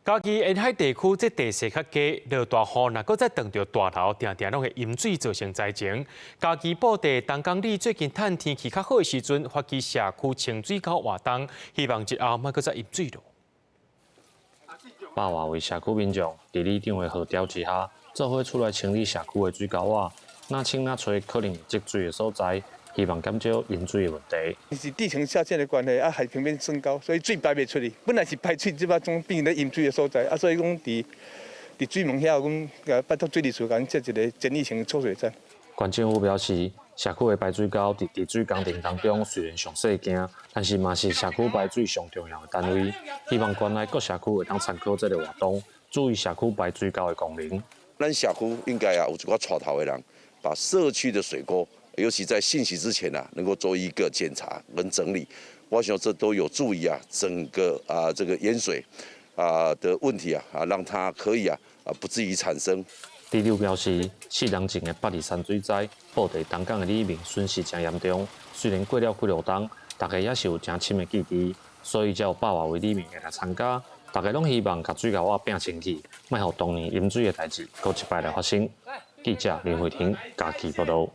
嘉义沿海地区这地势较低，落大雨，若搁再撞到大头，定定拢会淹水造成灾情。嘉义布袋东港里最近趁天气较好的时阵，发起社区清水沟活动，希望日后莫搁再淹水咯。百外位社区民众伫里长的号召之下，做伙出来清理社区的水沟啊，那清那找可能积水的所在。 希望减少淹水的问题。是地层下陷的关系，海平面升高，所以水排袂出去。本来是排水，即摆总变成淹水的所在，所以讲伫水门遐，讲拜托水利署讲设一个简易型抽水站。县政府表示，社区的排水沟伫治水工程当中虽然上细件，但是嘛是社区排水上重要的单位。希望县内各社区会当参考这个活动，注意社区排水沟的功能。咱社区应该有一个带头的人，把社区的水沟。 尤其在汛期之前能够做一个检查跟整理，我想这都有助于整个这个淹水的问题让它可以不至于产生。第六表示，4人前的823山水灾，布袋东港的里面损失真严重。虽然过了几落冬，大家也是有真深的记忆，所以才有百外位里面会来参加。大家拢希望把水沟拼清气，莫让当年淹水的代志搁一摆来发生。记者林慧婷，嘉义报道。